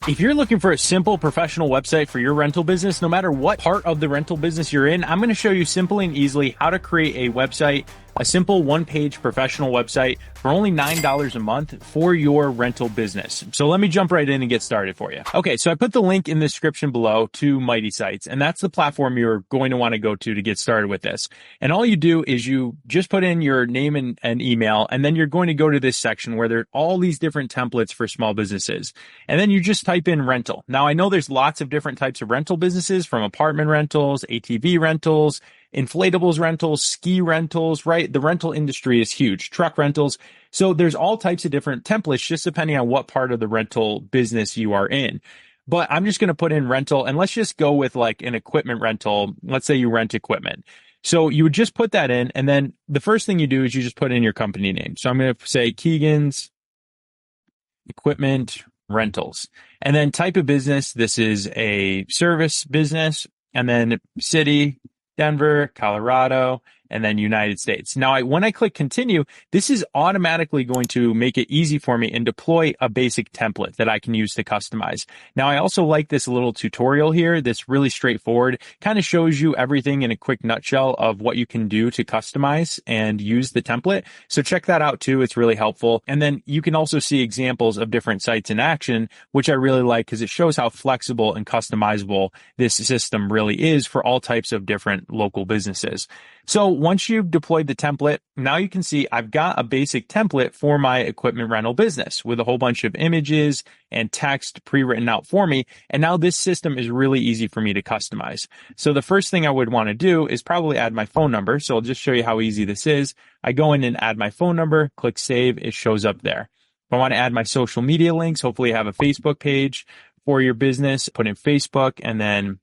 If you're looking for a simple professional website for your rental business, no matter what part of the rental business you're in, I'm going to show you simply and easily how to create a website, a simple one-page professional website for only $9 a month for your rental business. So let me jump right in and get started for you. Okay, so I put the link in the description below to Mighty Sites, and that's the platform you're going to want to go to get started with this. And all you do is you just put in your name and email, and then you're going to go to this section where there are all these different templates for small businesses. And then you just type in rental. Now, I know there's lots of different types of rental businesses, from apartment rentals, ATV rentals, inflatables rentals, ski rentals, right? The rental industry is huge, truck rentals. So there's all types of different templates just depending on what part of the rental business you are in. But I'm just going to put in rental, and let's just go with like an equipment rental. Let's say you rent equipment. So you would just put that in, and then the first thing you do is you just put in your company name. So I'm going to say Keegan's Equipment Rentals, and then type of business. This is a service business, and then city, Denver, Colorado, and then United States. Now, when I click continue, this is automatically going to make it easy for me and deploy a basic template that I can use to customize. Now, I also like this little tutorial here that's really straightforward, kind of shows you everything in a quick nutshell of what you can do to customize and use the template. So check that out too. It's really helpful. And then you can also see examples of different sites in action, which I really like because it shows how flexible and customizable this system really is for all types of different local businesses. So once you've deployed the template, now you can see I've got a basic template for my equipment rental business with a whole bunch of images and text pre-written out for me. And now this system is really easy for me to customize. So the first thing I would want to do is probably add my phone number. So I'll just show you how easy this is. I go in and add my phone number, click save. It shows up there. If I want to add my social media links, hopefully you have a Facebook page for your business, put in Facebook, and then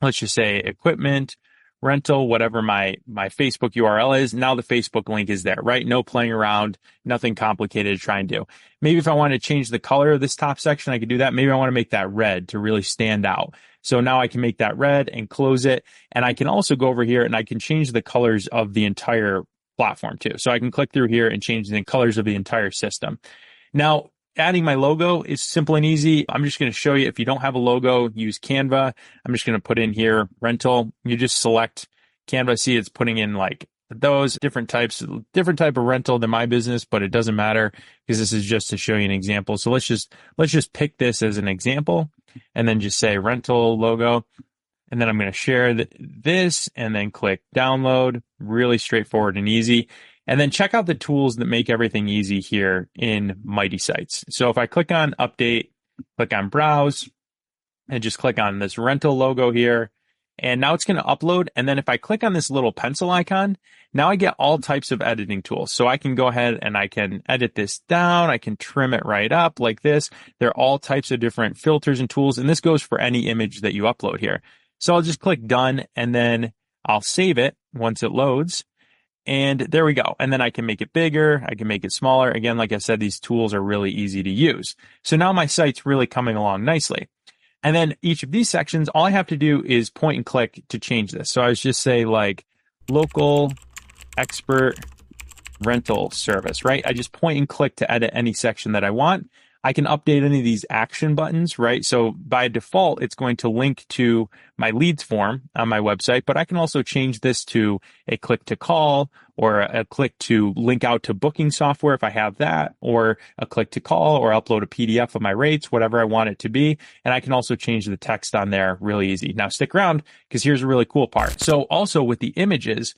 let's just say equipment rental, whatever my Facebook URL is. Now the Facebook link is there, right? No playing around, nothing complicated to try and do. Maybe if I want to change the color of this top section, I could do that. Maybe I want to make that red to really stand out. So now I can make that red and close it. And I can also go over here and I can change the colors of the entire platform too. So I can click through here and change the colors of the entire system. Now, adding my logo is simple and easy. I'm just going to show you, if you don't have a logo, use Canva. I'm just going to put in here rental. You just select Canva. See, it's putting in like those different type of rental than my business, but it doesn't matter because this is just to show you an example. So let's just pick this as an example and then just say rental logo. And then I'm going to share this and then click download. Really straightforward and easy. And then check out the tools that make everything easy here in Mighty Sites. So if I click on update, click on browse, and just click on this rental logo here, and now it's going to upload. And then if I click on this little pencil icon, now I get all types of editing tools. So I can go ahead and I can edit this down. I can trim it right up like this. There are all types of different filters and tools. And this goes for any image that you upload here. So I'll just click done, and then I'll save it once it loads. And there we go. And then I can make it bigger. I can make it smaller. Again, like I said, these tools are really easy to use. So now my site's really coming along nicely. And then each of these sections, all I have to do is point and click to change this. So I was just say like local expert rental service, right? I just point and click to edit any section that I want. I can update any of these action buttons, right? So by default, it's going to link to my leads form on my website, but I can also change this to a click to call or a click to link out to booking software if I have that, or a click to call, or upload a PDF of my rates, whatever I want it to be. And I can also change the text on there really easy. Now stick around because here's a really cool part. So also with the images,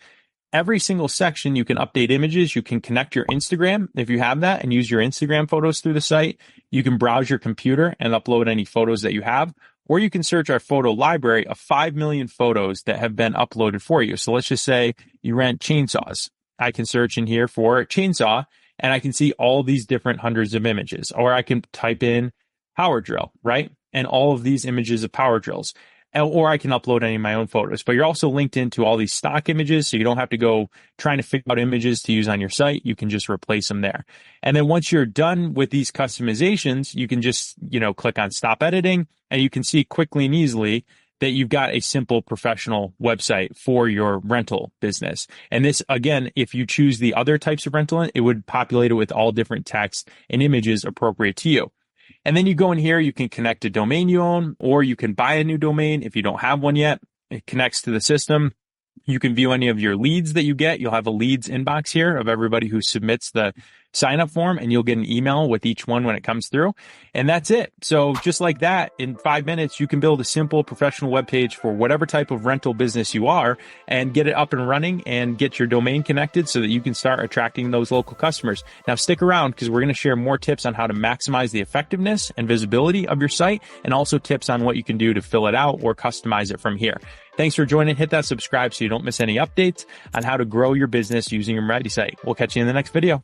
every single section, you can update images. You can connect your Instagram if you have that and use your Instagram photos through the site. You can browse your computer and upload any photos that you have, or you can search our photo library of 5 million photos that have been uploaded for you. So let's just say you rent chainsaws. I can search in here for chainsaw and I can see all these different hundreds of images, or I can type in power drill, right? And all of these images of power drills. Or I can upload any of my own photos, but you're also linked into all these stock images. So you don't have to go trying to figure out images to use on your site. You can just replace them there. And then once you're done with these customizations, you can just, click on stop editing, and you can see quickly and easily that you've got a simple professional website for your rental business. And this, again, if you choose the other types of rental, it would populate it with all different text and images appropriate to you. And then you go in here, you can connect a domain you own, or you can buy a new domain if you don't have one yet. It connects to the system. You can view any of your leads that you get. You'll have a leads inbox here of everybody who submits the sign up form, and you'll get an email with each one when it comes through. And that's it. So just like that, in 5 minutes, you can build a simple professional web page for whatever type of rental business you are and get it up and running and get your domain connected so that you can start attracting those local customers. Now stick around because we're going to share more tips on how to maximize the effectiveness and visibility of your site, and also tips on what you can do to fill it out or customize it from here. Thanks for joining. Hit that subscribe so you don't miss any updates on how to grow your business using your Ready Site. We'll catch you in the next video.